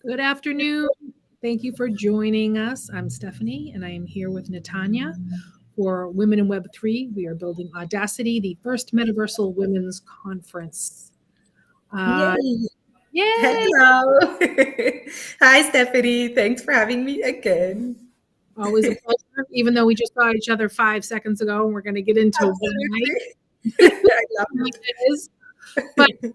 Good afternoon. Thank you for joining us. I'm Stephanie, and I am here with Natanya for Women in Web3. We are building AWEdacity, the first Metaversal Women's Conference. Uh, Yay! Yay! Hello. Hi, Stephanie. Thanks for having me again. Always a pleasure, even though we just saw each other 5 seconds ago, and we're going to get into why Absolutely. I love it is. But it.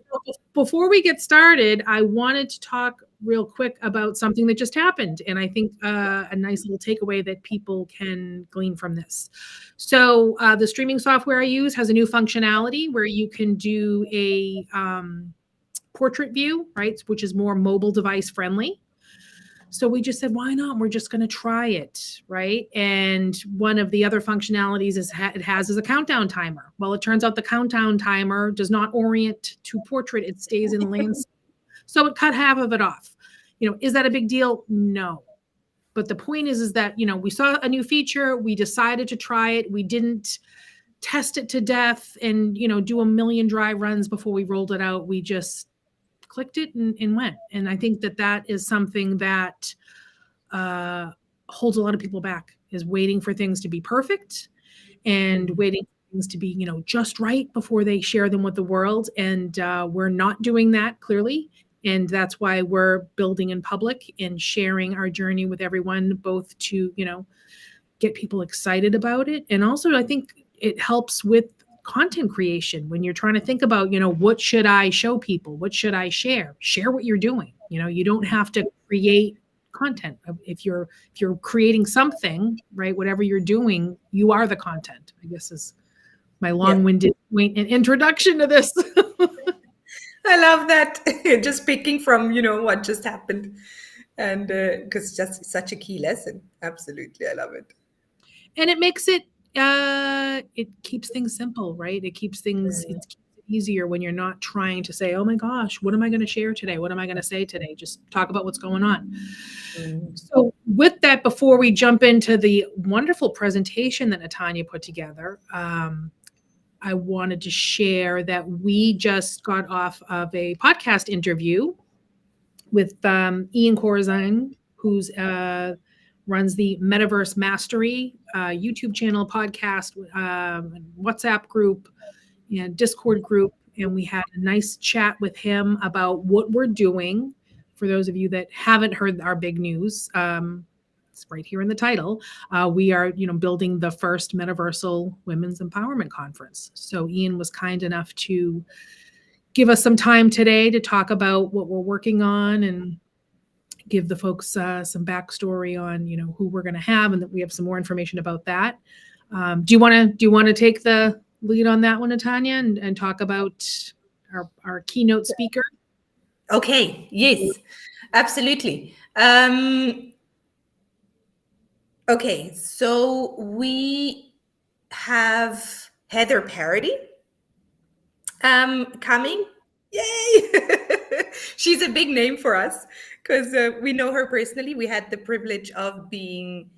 before we get started, I wanted to talk real quick about something that just happened. And I think a nice little takeaway that people can glean from this. So the streaming software I use has a new functionality where you can do a portrait view, right? Which is more mobile device friendly. So we just said, why not? We're just going to try it, right? And one of the other functionalities it has is a countdown timer. Well, it turns out the countdown timer does not orient to portrait; it stays in landscape. So it cut half of it off. Is that a big deal? No. But the point is that we saw a new feature, we decided to try it, we didn't test it to death and do a million dry runs before we rolled it out. We just clicked it and went. And I think that is something that holds a lot of people back, is waiting for things to be perfect and waiting for things to be, just right before they share them with the world. And we're not doing that, clearly. And that's why we're building in public and sharing our journey with everyone, both to, get people excited about it. And also, I think it helps with content creation when you're trying to think about, what should I show people? What should I share? Share what you're doing. You don't have to create content. If you're creating something, right, whatever you're doing, you are the content, I guess, is my long-winded introduction to this. I love that. Just picking from, what just happened. And because just such a key lesson. Absolutely. I love it. And it makes it keeps things simple, right? It keeps things easier when you're not trying to say, oh my gosh, what am I going to share today? What am I going to say today? Just talk about what's going on. So with that, before we jump into the wonderful presentation that Natanya put together, I wanted to share that we just got off of a podcast interview with Ian Corzine, who's runs the Metaverse Mastery YouTube channel, podcast, WhatsApp group, and Discord group. And we had a nice chat with him about what we're doing. For those of you that haven't heard our big news, it's right here in the title. We are, building the first Metaversal Women's Empowerment Conference. So Ian was kind enough to give us some time today to talk about what we're working on and give the folks some backstory on, who we're going to have, and that we have some more information about that. Do you want to take the lead on that one, Natanya, and talk about our keynote speaker? Okay. Yes, absolutely. Okay. So we have Heather Parody coming. Yay! She's a big name for us because we know her personally. We had the privilege of being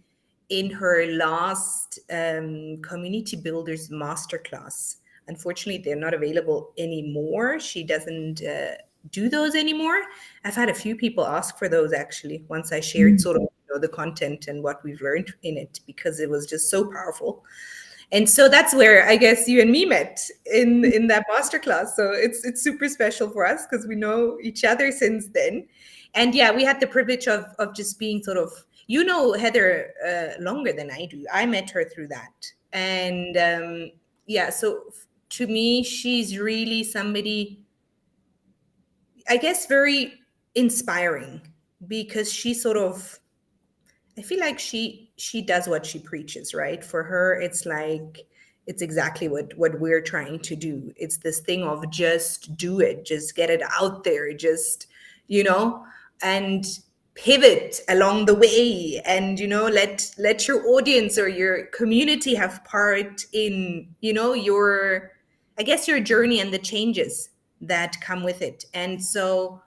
in her last Community Builders Masterclass. Unfortunately, they're not available anymore. She doesn't do those anymore. I've had a few people ask for those actually once I shared sort of the content and what we've learned in it, because it was just so powerful. And so that's where I guess you and me met in that masterclass. So it's super special for us because we know each other since then. And yeah, we had the privilege of just being sort of, Heather longer than I do. I met her through that. And yeah, so to me, she's really somebody, I guess, very inspiring, because she sort of, I feel like she does what she preaches, right? For her, it's like, it's exactly what we're trying to do. It's this thing of just do it, just get it out there, just, and pivot along the way, and let your audience or your community have part in, your, I guess, your journey and the changes that come with it. And so,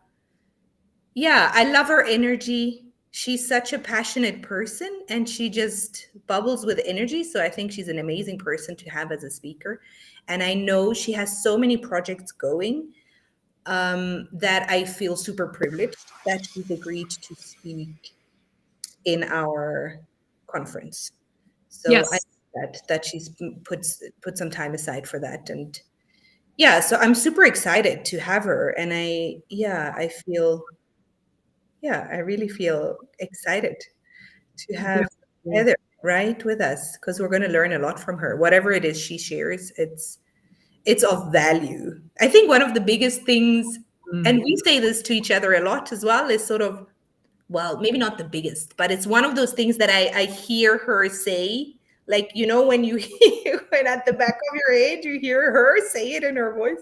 yeah, I love her energy. She's such a passionate person and she just bubbles with energy. So I think she's an amazing person to have as a speaker. And I know she has so many projects going. that I feel super privileged that she's agreed to speak in our conference. So I Yes. that she's put some time aside for that. And yeah, so I'm super excited to have her. And I feel, I really feel excited to have Definitely. Heather right with us, because we're going to learn a lot from her. Whatever it is she shares, it's of value. I think one of the biggest things, and Mm. we say this to each other a lot as well, is sort of, well, maybe not the biggest, but it's one of those things that I hear her say. Like, when you when at the back of your head you hear her say it in her voice.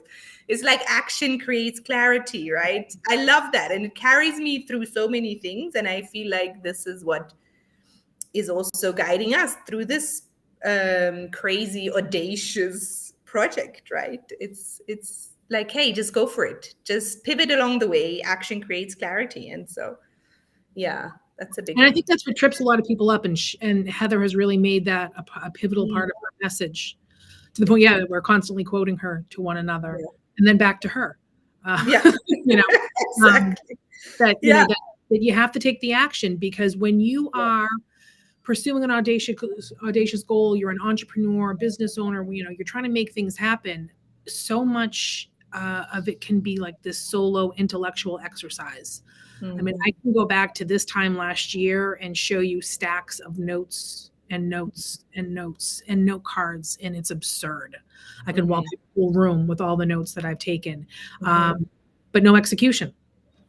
It's like action creates clarity, right? I love that. And it carries me through so many things. And I feel like this is what is also guiding us through this crazy, audacious project, right? It's like, hey, just go for it. Just pivot along the way. Action creates clarity. And so yeah, that's a big And I one. think that's what trips a lot of people up. And Heather has really made that a pivotal Mm, part of her message, to the point, yeah, that we're constantly quoting her to one another yeah. and then back to her. Yeah. You know, um, Exactly. that, Yeah. that you have to take the action, because when you are pursuing an audacious goal, you're an entrepreneur, business owner, you're trying to make things happen. So much of it can be like this solo intellectual exercise. I mean, Mhm. I can go back to this time last year and show you stacks of notes and notes and notes and note cards, and it's absurd. I could walk Mhm. through the whole room with all the notes that I've taken, Mhm. but no execution.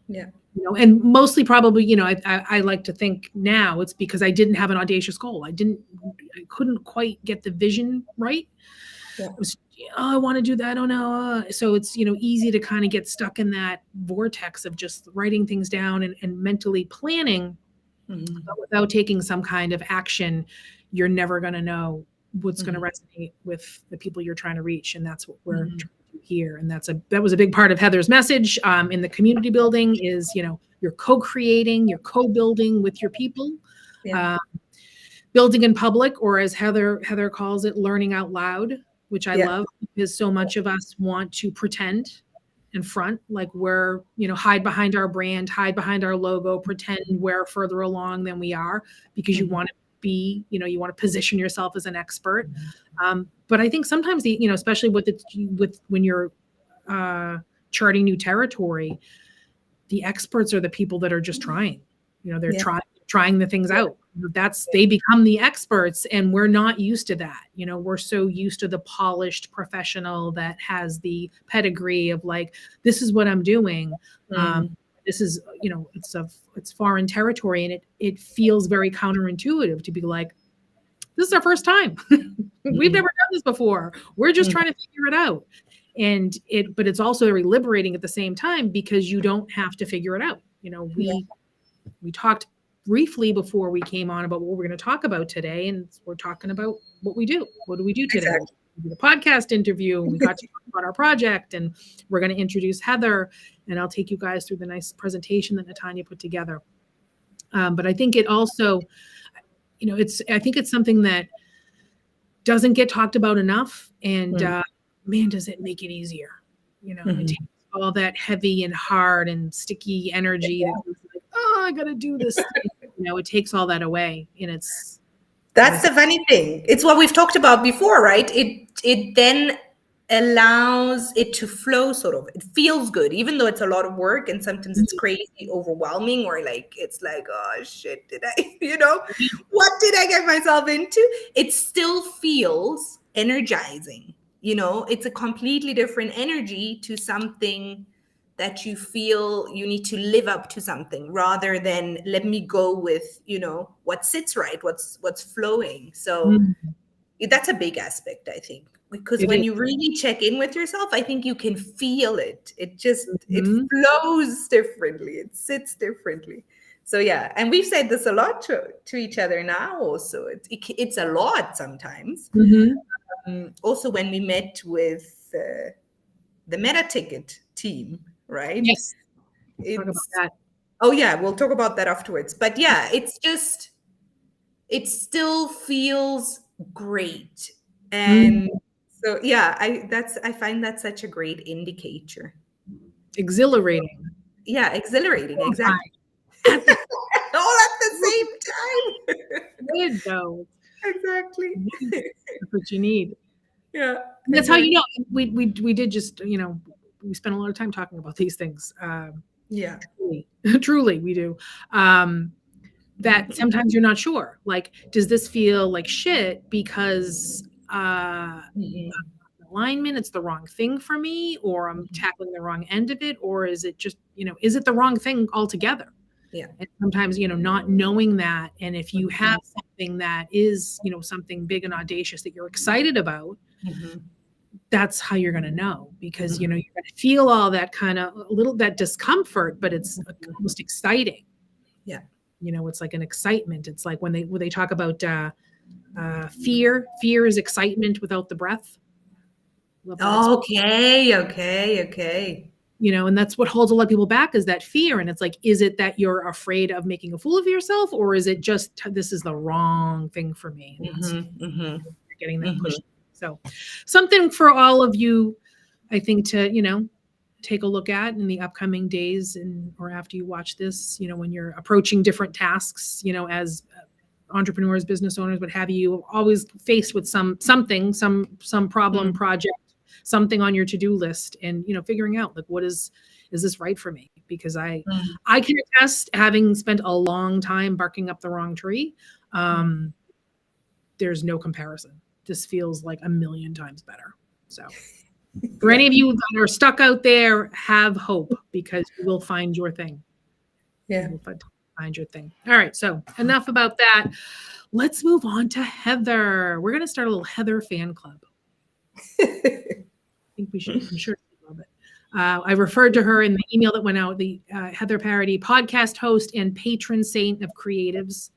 Yeah. And mostly probably, I like to think now it's because I didn't have an audacious goal. I couldn't quite get the vision right. Yeah. It was, oh, I want to do that. I don't know. So it's, easy to kind of get stuck in that vortex of just writing things down and mentally planning, Mhm. but without taking some kind of action, you're never going to know what's going to Mhm. resonate with the people you're trying to reach. And that's what we're Mhm. trying to do here. And that was a big part of Heather's message in the community building is, you're co-creating, you're co-building with your people, Yeah. uh, building in public, or as Heather calls it, learning out loud, which I Yeah. love, because so much of us want to pretend in front, like we're, hide behind our brand, hide behind our logo, pretend we're further along than we are, because you Mhm. want to be, you want to position yourself as an expert. But I think sometimes especially with when you're charting new territory, the experts are the people that are just trying. They're Yeah. trying the things out. They become the experts, and we're not used to that. We're so used to the polished professional that has the pedigree of like, this is what I'm doing. Mm. This is, it's foreign territory, and it feels very counterintuitive to be like, this is our first time. We've Mhm. never done this before. We're just Mhm. trying to figure it out. But it's also very liberating at the same time, because you don't have to figure it out. Yeah. We talked briefly before we came on about what we're going to talk about today, and we're talking about what we do. What do we do today? Exactly. We did a podcast interview, and we got to talk about our project, and we're going to introduce Heather, and I'll take you guys through the nice presentation that Natanya put together. But I think it also, I think it's something that doesn't get talked about enough. And Mm. man, does it make it easier. It Mhm. takes all that heavy and hard and sticky energy that was like, oh, I got to do this thing. It takes all that away. And it's, as I That's said, the funny thing. It's what we've talked about before, right? It then allows it to flow sort of. It feels good, even though it's a lot of work and sometimes it's crazy overwhelming, or like it's like, oh shit, did I, what did I get myself into? It still feels energizing. It's a completely different energy to something that you feel you need to live up to something, rather than let me go with what sits right, what's flowing. So mm, that's a big aspect, I think, because it when is. you really check in with yourself, I think you can feel it. It Mhm. flows differently, it sits differently. So yeah, and we've said this a lot to each other now also. It's a lot sometimes. Mhm. Also when we met with the meta ticket team, right? Yes. Let's talk about It's that. Oh yeah, we'll talk about that afterwards. But yeah, it still feels great. Mm. And so yeah, I find that such a great indicator. Exhilarating. Yeah, exhilarating. Exactly. At the All at the same time. good though. Exactly. Yes, that's what you need. Yeah. And that's how Exactly. you know we did just we spent a lot of time talking about these things. Yeah. Truly we do. That sometimes you're not sure. Like, does this feel like shit because Mhm. alignment, it's the wrong thing for me, or I'm tackling the wrong end of it, or is it just, is it the wrong thing altogether? Yeah. And sometimes, not knowing that. And if you have Mhm. something that is, something big and audacious that you're excited about, Mhm. that's how you're going to know, because, Mhm. you're going to feel all that kind of a little, that discomfort, but it's almost exciting. Yeah. It's like an excitement. It's like when they talk about fear is excitement without the breath. Love that expression. Okay. And that's what holds a lot of people back, is that fear. And it's like, is it that you're afraid of making a fool of yourself, or is it just this is the wrong thing for me? And it's getting that push. So something for all of you, I think, to take a look at in the upcoming days, or after you watch this, when you're approaching different tasks, as entrepreneurs, business owners, what have you, always faced with some problem, project, something on your to-do list, and figuring out, like, is this right for me? Because I can attest, having spent a long time barking up the wrong tree, there's no comparison. This feels like a million times better. So for any of you that are stuck out there, have hope, because you will find your thing. Yeah. You will find your thing. All right, so enough about that. Let's move on to Heather. We're going to start a little Heather fan club. I think we should. I'm sure she love it. I referred to her in the email that went out, the Heather Parody, podcast host and patron saint of creatives.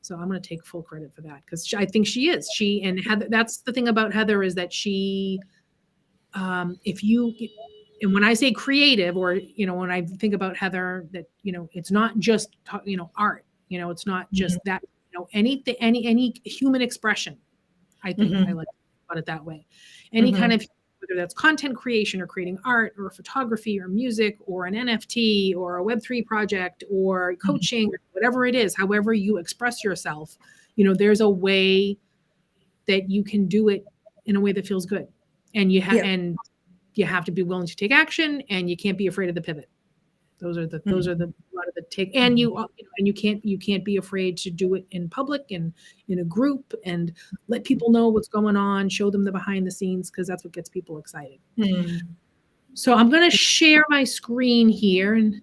So I'm going to take full credit for that, because I think she is. And Heather, that's the thing about Heather, is that she, and when I say creative, or, when I think about Heather, that, it's not just, art, it's not just that, anything, any human expression. I think I like to think about it that way. Any kind of, whether that's content creation, or creating art, or photography, or music, or an NFT, or a Web3 project, or coaching, or whatever it is, however you express yourself, there's a way that you can do it in a way that feels good. And you have to be willing to take action, and you can't be afraid of the pivot. Those are the a lot of the take, and you can't be afraid to do it in public and in a group, and let people know what's going on, show them the behind the scenes, because that's what gets people excited. So I'm going to share my screen here, and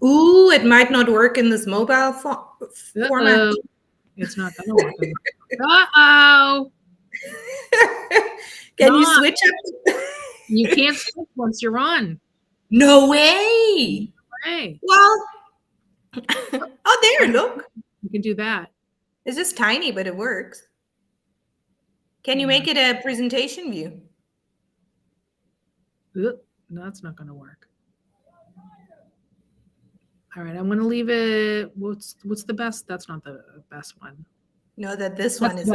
ooh, it might not work in this mobile format. It's not going to work. Uh-oh. Can you switch up? You can't switch once you're on. No way. Hey. Well, oh, there, look. You can do that. It's just tiny, but it works. Can you make it a presentation view? No, that's not going to work. All right, I'm going to leave it. What's the best? That's not the best one. No, this one is.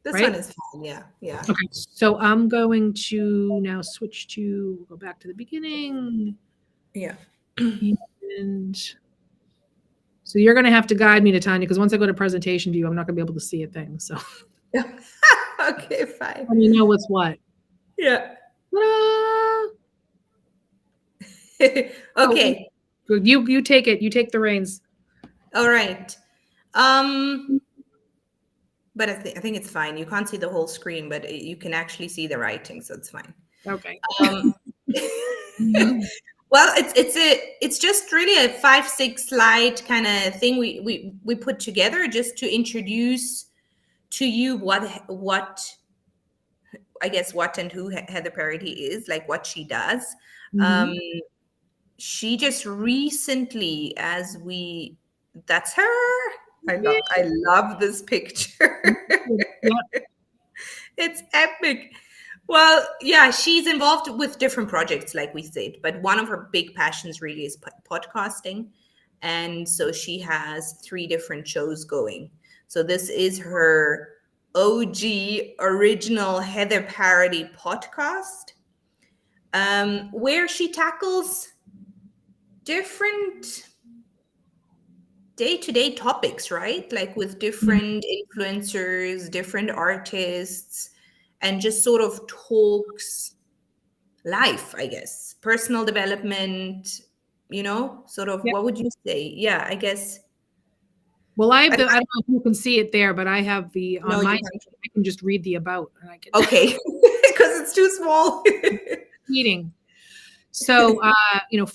This right? one is fine. Yeah. Okay, so I'm going to now switch to, go back to the beginning. Yeah. And so you're going to have to guide me to Tanya, because once I go to presentation view, I'm not going to be able to see a thing. So okay, fine. Let me know what's what. Yeah. Okay. Oh, you take it. You take the reins. All right. But I think it's fine. You can't see the whole screen, but you can actually see the writing, so it's fine. Okay. Well, it's just really a 5-6 slide kind of thing we put together just to introduce to you what I guess what and who Heather Parody is, like what she does. She just recently, that's her. I love this picture. It's epic. Well, yeah, she's involved with different projects, like we said, but one of her big passions really is podcasting. And so she has 3 different shows going. So this is her OG original Heather Parody podcast, where she tackles different day-to-day topics, right? Like with different influencers, different artists, and just sort of talks life, I guess, personal development, sort of, Yeah. what would you say? Yeah, I guess. Well, I don't know if you can see it there, but I have the No, on you my. can't. I can just read the about, and I can Okay, because it's too small. reading. So,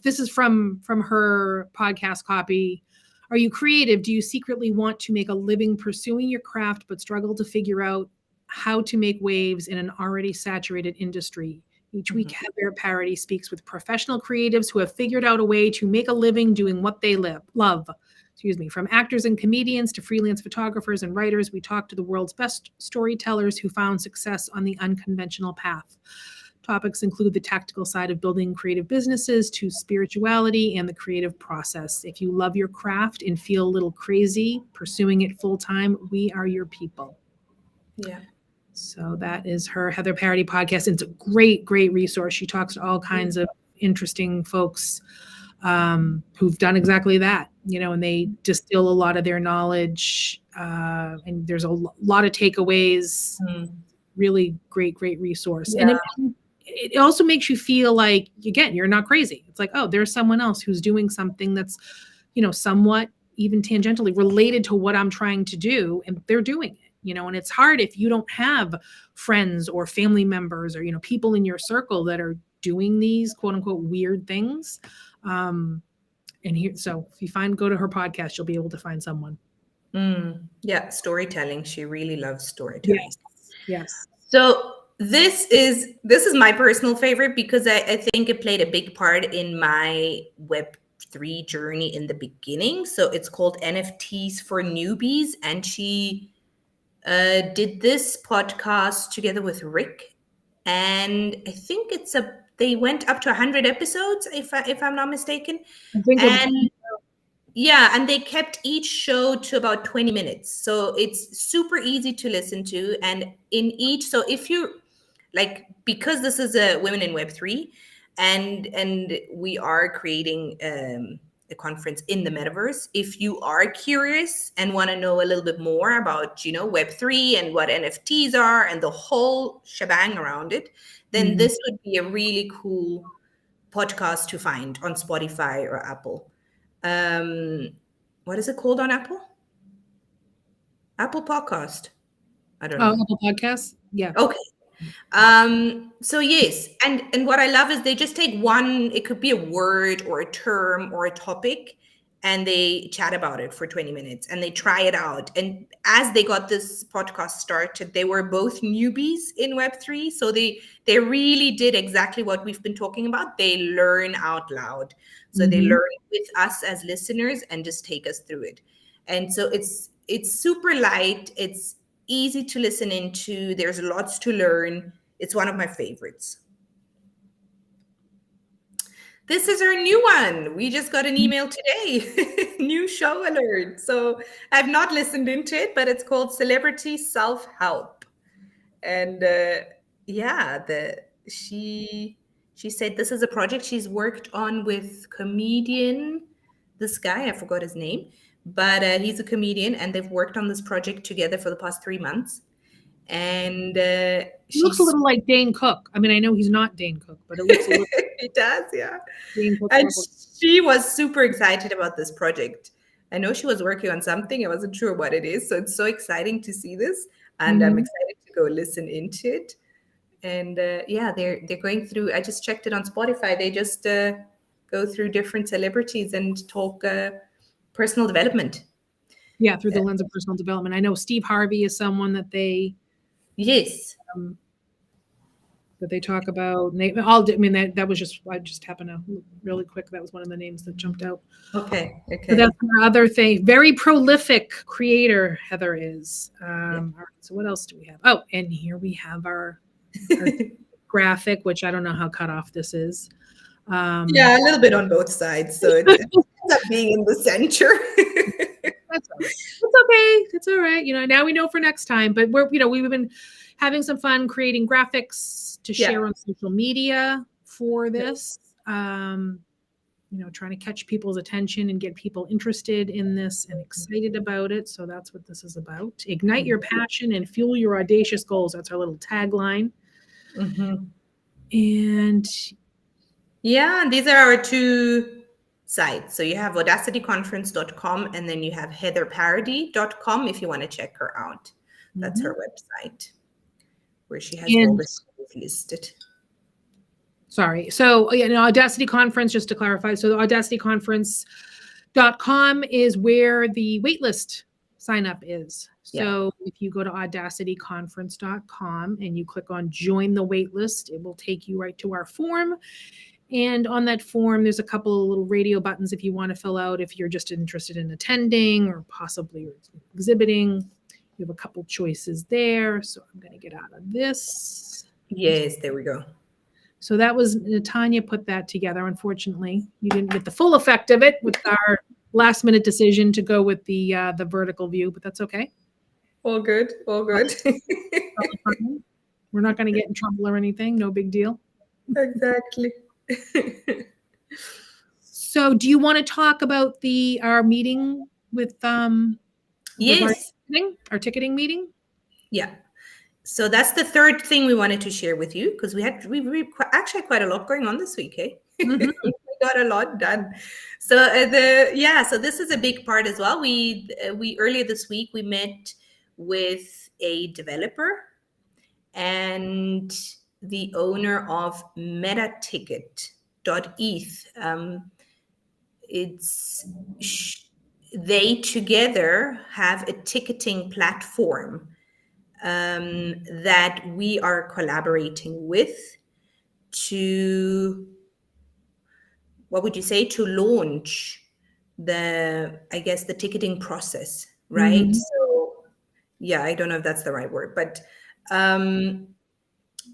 this is from her podcast copy. Are you creative? Do you secretly want to make a living pursuing your craft, but struggle to figure out how to make waves in an already saturated industry? Each week, Heather Parody speaks with professional creatives who have figured out a way to make a living doing what they love. Excuse me. From actors and comedians to freelance photographers and writers, we talk to the world's best storytellers who found success on the unconventional path. Topics include the tactical side of building creative businesses to spirituality and the creative process. If you love your craft and feel a little crazy pursuing it full time, we are your people. Yeah. So that is her Heather Parody podcast. It's a great, great resource. She talks to all kinds of interesting folks who've done exactly that, and they distill a lot of their knowledge. And there's a lot of takeaways. Really great, great resource. Yeah. And it also makes you feel like, again, you're not crazy. It's like, oh, there's someone else who's doing something that's, somewhat even tangentially related to what I'm trying to do, and they're doing it, and it's hard if you don't have friends or family members or, people in your circle that are doing these quote unquote weird things. So if you go to her podcast, you'll be able to find someone. Yeah, storytelling. She really loves storytelling. Yes. So this is my personal favorite because I think it played a big part in my Web3 journey in the beginning. So it's called NFTs for Newbies, and she did this podcast together with Rick, and I think they went up to 100 episodes, if I'm not mistaken. I think and they kept each show to about 20 minutes. So it's super easy to listen to. And in each, so if you like, because this is a Women in Web3, and we are creating a conference in the metaverse, if you are curious and want to know a little bit more about, Web3 and what NFTs are and the whole shebang around it, then this would be a really cool podcast to find on Spotify or Apple. What is it called on Apple? Apple Podcast. I don't know. Apple Podcasts. Yeah. Okay. So yes, and what I love is they just take it could be a word or a term or a topic, and they chat about it for 20 minutes and they try it out. And as they got this podcast started, they were both newbies in Web3. So they really did exactly what we've been talking about. They learn out loud. So they learn with us as listeners and just take us through it. And so it's super light. It's easy to listen into. There's lots to learn. It's one of my favorites. This is our new one. We just got an email today. New show alert. So I've not listened into it, but it's called Celebrity Self-Help. And she said this is a project she's worked on with comedian, this guy, I forgot his name, but he's a comedian, and they've worked on this project together for the past 3 months. And he looks a little like Dane Cook. I mean, I know he's not Dane Cook, but it looks a little he does, yeah. Dane Cook. And she was super excited about this project. I know she was working on something. I wasn't sure what it is. So it's so exciting to see this. And I'm excited to go listen into it. And they're going through, I just checked it on Spotify. They just go through different celebrities and talk personal development. Yeah, through the lens of personal development. I know Steve Harvey is someone that they that they talk about. And they all did. I mean, that was just, I just happened to really quick. That was one of the names that jumped out. Okay. So that's another thing. Very prolific creator, Heather is. All right, so what else do we have? Oh, and here we have our graphic, which I don't know how cut off this is. A little bit on both sides. So it ends up being in the center. That's all right. It's okay. It's all right. Now we know for next time, but we've been having some fun creating graphics to share on social media for this. Trying to catch people's attention and get people interested in this and excited about it. So that's what this is about. Ignite your passion and fuel your audacious goals. That's our little tagline. Mm-hmm. And these are our two sites. So you have audacityconference.com and then you have heatherparody.com if you want to check her out. That's her website where she has all the stuff listed. Sorry. So, Audacity Conference, just to clarify. So the audacityconference.com is where the waitlist sign up is. So if you go to audacityconference.com and you click on join the waitlist, it will take you right to our form. And on that form, there's a couple of little radio buttons if you want to fill out if you're just interested in attending or possibly exhibiting. You have a couple choices there. So I'm going to get out of this. Yes, there we go. So that was Tanya put that together. Unfortunately, you didn't get the full effect of it with our last minute decision to go with the vertical view, but that's okay. All good. We're not going to get in trouble or anything. No big deal. Exactly. So do you want to talk about our meeting with yes, our ticketing meeting? Yeah. So that's the third thing we wanted to share with you because we actually quite a lot going on this week, eh? Mm-hmm. We got a lot done. So so this is a big part as well. We earlier this week we met with a developer and the owner of Metaticket.eth. They together have a ticketing platform that we are collaborating with to, what would you say, to launch the ticketing process, right? Mm-hmm. So I don't know if that's the right word, but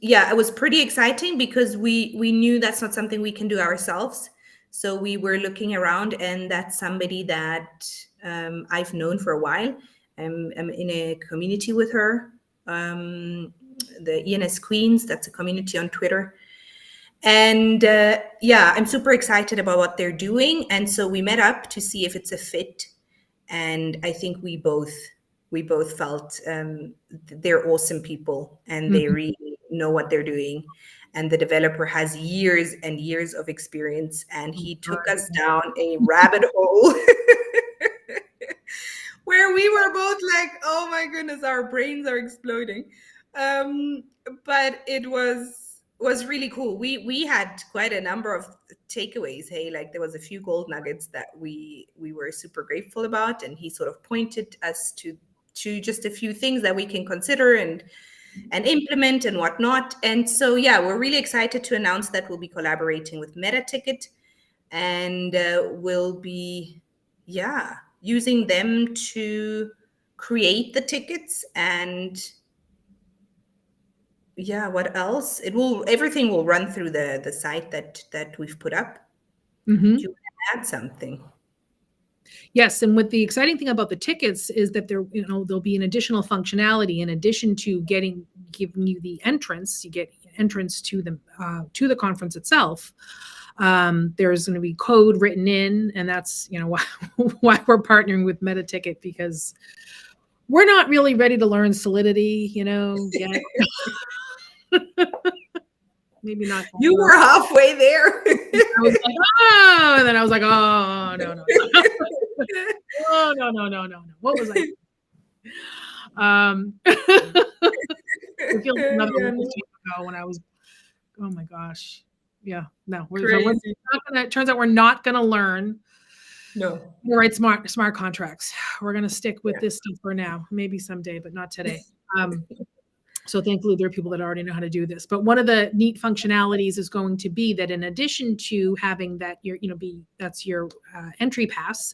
it was pretty exciting because we knew that's not something we can do ourselves. So we were looking around, and that's somebody that I've known for a while. I'm in a community with her, the ENS Queens. That's a community on Twitter. And I'm super excited about what they're doing. And so we met up to see if it's a fit. And I think we both felt they're awesome people and they really know what they're doing. And the developer has years and years of experience, and he took us down a rabbit hole where we were both like, oh my goodness, our brains are exploding. But it was really cool. We had quite a number of takeaways. Hey, like there was a few gold nuggets that we were super grateful about, and he sort of pointed us to just a few things that we can consider and implement and whatnot. And so we're really excited to announce that we'll be collaborating with Metaticket, and we'll be using them to create the tickets. And what else? Everything will run through the site that we've put up. Mm-hmm. Do you want to add something? Yes, and what the exciting thing about the tickets is that there'll be an additional functionality in addition to giving you the entrance. You get entrance to the conference itself. There's going to be code written in, and that's why we're partnering with Metaticket, because we're not really ready to learn Solidity, yet. Maybe not. You were halfway there. I was like, oh, and then I was like, oh, no. Oh, no. What was I? I feel like another ago when I was, oh my gosh. Yeah, no. Turns out we're not going to learn. No. Write smart contracts. We're going to stick with this stuff for now. Maybe someday, but not today. So thankfully, there are people that already know how to do this. But one of the neat functionalities is going to be that in addition to having that that's your entry pass,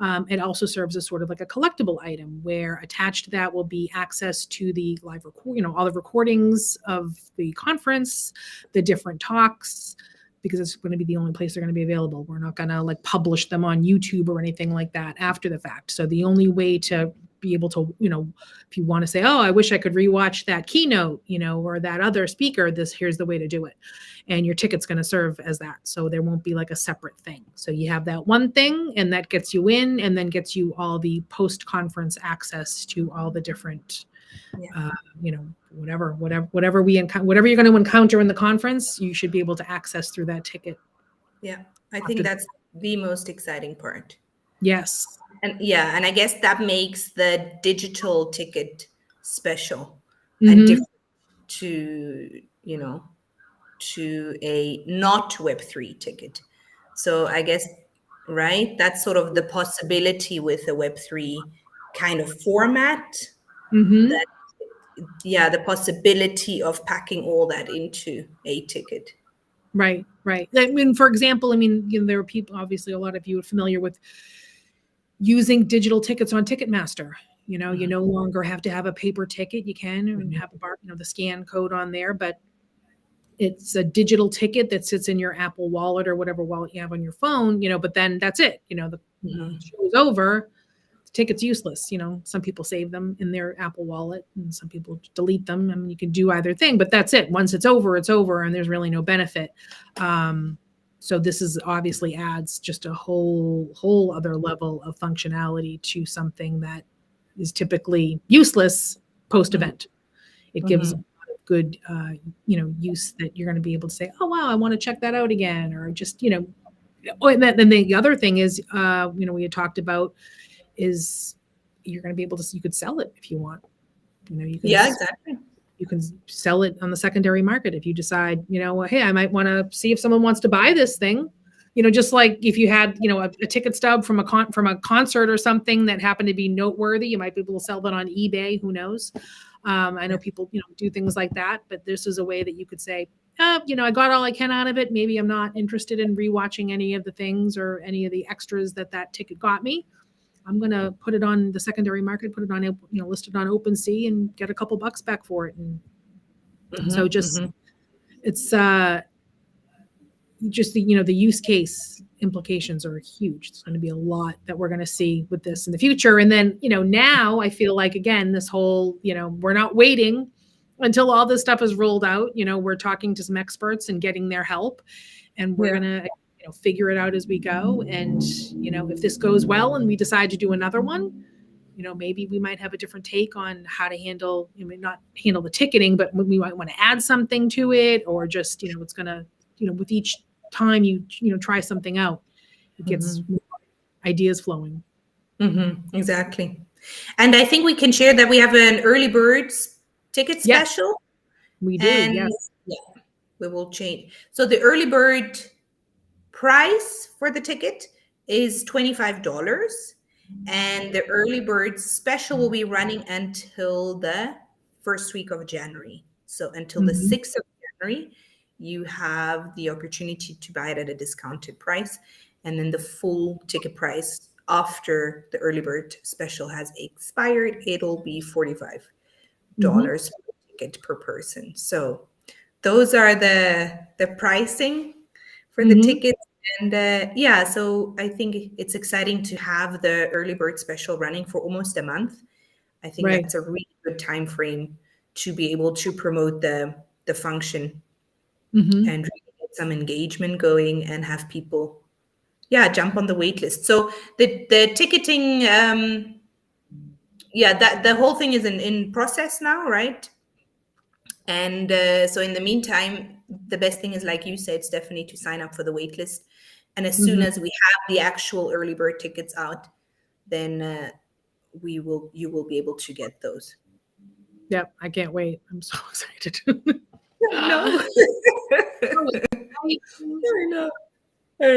it also serves as sort of like a collectible item where attached to that will be access to the live all the recordings of the conference, the different talks, because it's going to be the only place they're going to be available. We're not going to publish them on YouTube or anything like that after the fact. So the only way to be able to, if you want to say, oh, I wish I could rewatch that keynote, or that other speaker, here's the way to do it. And your ticket's going to serve as that. So there won't be like a separate thing. So you have that one thing, and that gets you in, and then gets you all the post-conference access to all the different, whatever you're going to encounter in the conference, you should be able to access through that ticket. Yeah, I think that's the most exciting part. Yes. And I guess that makes the digital ticket special and different to, to a not Web3 ticket. So I guess, right, that's sort of the possibility with a Web3 kind of format. That, the possibility of packing all that into a ticket. Right. I mean, for example, there are people, obviously a lot of you are familiar with using digital tickets on Ticketmaster. You no longer have to have a paper ticket. You can and have the scan code on there, but it's a digital ticket that sits in your Apple Wallet or whatever wallet you have on your phone, but then that's it. The show is over. The ticket's useless. Some people save them in their Apple Wallet and some people delete them. You can do either thing, but that's it. Once it's over, and there's really no benefit. So this is obviously adds just a whole other level of functionality to something that is typically useless post-event. It gives good, use that you're going to be able to say, oh, wow, I want to check that out again. Or just, and then the other thing is, we had talked about is you're going to be able to, you could sell it if you want, you can, exactly. You can sell it on the secondary market if you decide, hey, I might want to see if someone wants to buy this thing. Just like if you had, a ticket stub from a concert or something that happened to be noteworthy, you might be able to sell that on eBay. Who knows? I know people, do things like that, but this is a way that you could say, I got all I can out of it. Maybe I'm not interested in rewatching any of the things or any of the extras that ticket got me. I'm going to put it on the secondary market, put it on, listed on OpenSea and get a couple bucks back for it. And so it's, just the, the use case implications are huge. It's going to be a lot that we're going to see with this in the future. And then, now I feel like, again, this whole, we're not waiting until all this stuff is rolled out. We're talking to some experts and getting their help, and we're going to, figure it out as we go. And, if this goes well and we decide to do another one, maybe we might have a different take on how to handle, not handle the ticketing, but we might want to add something to it, or just, it's going to, with each time you try something out, it gets ideas flowing. Exactly. And I think we can share that we have an early birds ticket special. We do. Yes. Yeah, we will change. So the early bird price for the ticket is $25, and the early bird special will be running until the first week of January. So until the 6th of January, you have the opportunity to buy it at a discounted price. And then the full ticket price after the early bird special has expired, it'll be $45 per ticket per person. So those are the pricing for the tickets. And so I think it's exciting to have the early bird special running for almost a month. I think that's a really good time frame to be able to promote the function and really get some engagement going and have people jump on the wait list. So the ticketing that the whole thing is in process now, right? And so in the meantime, the best thing is, like you said, it's definitely to sign up for the wait list. And as soon as we have the actual early bird tickets out, then you will be able to get those. Yep, I can't wait. I'm so excited. I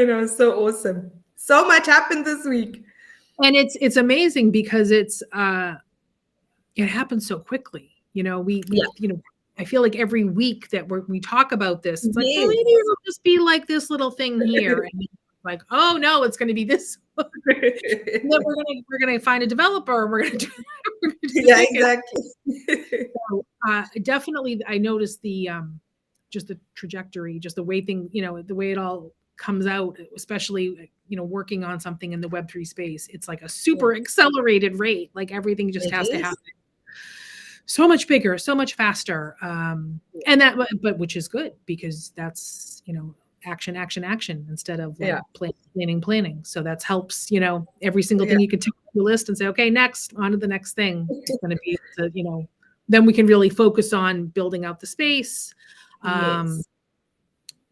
know, so awesome. So much happened this week, and it's amazing because it happens so quickly. I feel like every week that we talk about this, it's like, well, maybe it'll just be like this little thing here, and like, oh no, it's going to be this. And then we're gonna find a developer, and we're gonna do exactly. So, definitely, I noticed the just the trajectory, just the way the way it all comes out, especially, working on something in the Web3 space, it's like a super accelerated rate. Like everything just has to happen so much bigger, so much faster. And that, but which is good, because that's, action, action, action, instead of like planning. So that helps, every single thing you can take off your list and say, okay, next, on to the next thing. It's going to be, then we can really focus on building out the space.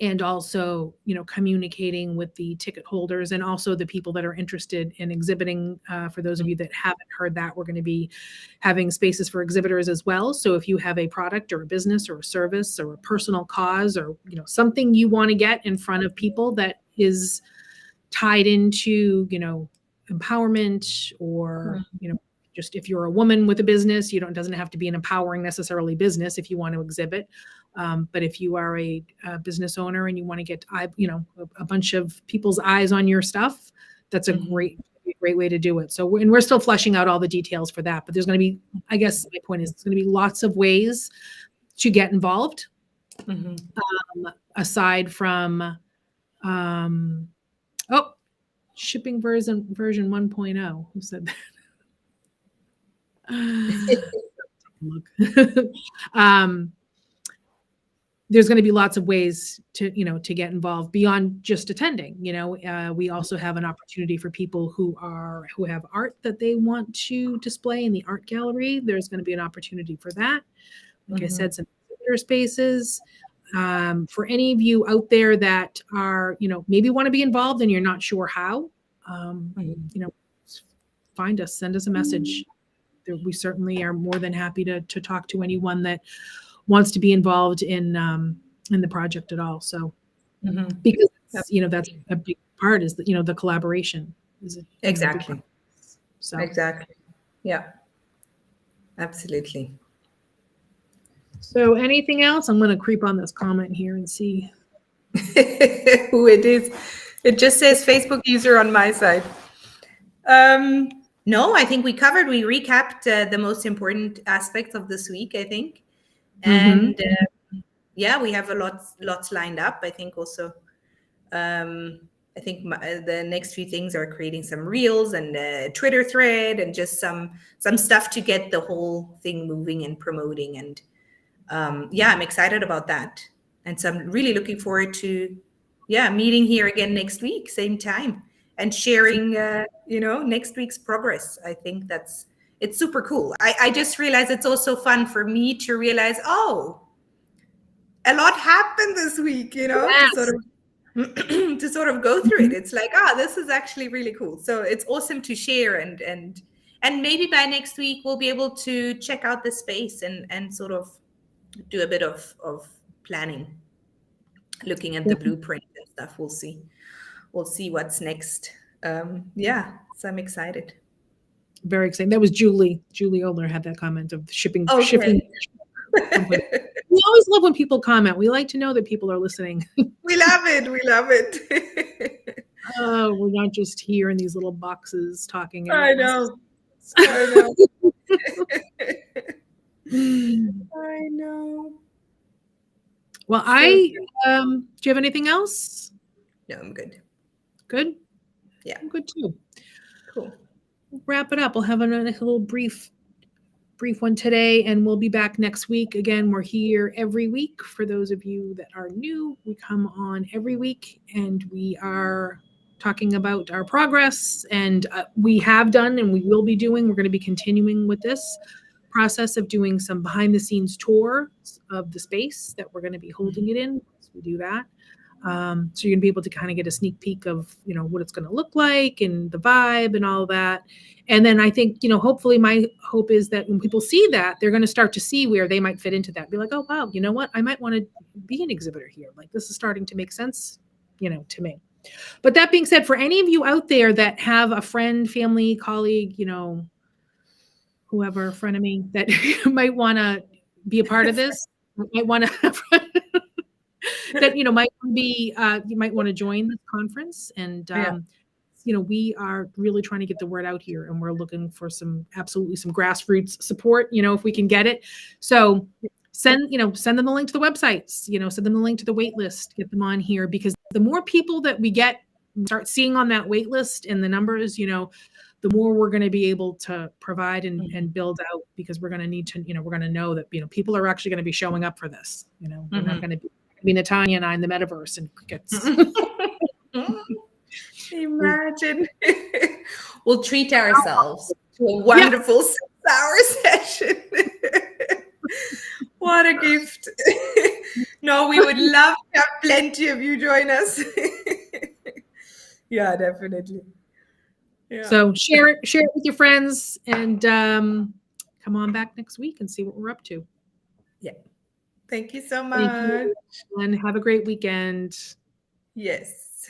And also, communicating with the ticket holders and also the people that are interested in exhibiting. For those of you that haven't heard that, we're going to be having spaces for exhibitors as well. So if you have a product or a business or a service or a personal cause, or, something you want to get in front of people that is tied into, empowerment, or, just if you're a woman with a business, it doesn't have to be an empowering necessarily business if you want to exhibit. But if you are a business owner and you want to get, a bunch of people's eyes on your stuff, that's a great way to do it. So, we're still fleshing out all the details for that, but there's going to be, I guess my point is, it's going to be lots of ways to get involved. Aside from, shipping version 1.0. Who said that? Look. There's going to be lots of ways to get involved beyond just attending. We also have an opportunity for people who have art that they want to display in the art gallery. There's going to be an opportunity for that. Like I said, some visitor spaces. For any of you out there that are, maybe want to be involved and you're not sure how, find us, send us a message. We certainly are more than happy to talk to anyone that wants to be involved in the project at all. So, because that's a big part, is that the collaboration is exactly. So exactly, yeah, absolutely. So, anything else? I'm going to creep on this comment here and see who it is. It just says Facebook user on my side. No, I think we recapped the most important aspects of this week, I think. And we have lots lined up. I think also, I think the next few things are creating some reels and a Twitter thread and just some stuff to get the whole thing moving and promoting. And I'm excited about that. And so I'm really looking forward to meeting here again next week, same time, and sharing next week's progress. I think it's super cool. I just realized it's also fun for me to realize, a lot happened this week, Yes. to sort of go through it. It's like, this is actually really cool. So it's awesome to share, and maybe by next week we'll be able to check out the space and sort of do a bit of planning, looking at the blueprint and stuff. We'll see what's next. So I'm excited. Very exciting. That was Julie Oler had that comment of shipping. Okay. Shipping. We always love when people comment. We like to know that people are listening. We love it. Oh, we're not just here in these little boxes talking. I know. Well, do you have anything else? No, I'm good. Good? Yeah. I'm good too. Cool. We'll wrap it up. We'll have a little brief one today, and we'll be back next week. Again, we're here every week. For those of you that are new, we come on every week, and we are talking about our progress, and we have done and we will be doing. We're going to be continuing with this process of doing some behind the scenes tours of the space that we're going to be holding it in. So we do that. So you're gonna be able to kind of get a sneak peek of, what it's going to look like and the vibe and all that. And then I think, hopefully my hope is that when people see that, they're going to start to see where they might fit into that. Be like, oh, wow, you know what? I might want to be an exhibitor here. Like, this is starting to make sense, to me. But that being said, for any of you out there that have a friend, family, colleague, whoever, frenemy that might want to be a part of this, might want to that might be you might want to join this conference. And we are really trying to get the word out here, and we're looking for some grassroots support, if we can get it. So send them the link to the websites, send them the link to the wait list, get them on here, because the more people that we start seeing on that wait list and the numbers, the more we're going to be able to provide and build out, because we're going to need to, we're going to know that, people are actually going to be showing up for this. We're not going to be Natanya and I in the metaverse and crickets. Imagine. We'll treat ourselves to a wonderful 6-hour session. What a gift. No, we would love to have plenty of you join us. Yeah, definitely. Yeah. So share it with your friends, and come on back next week and see what we're up to. Yeah. Thank you so much. Thank you, and have a great weekend. Yes.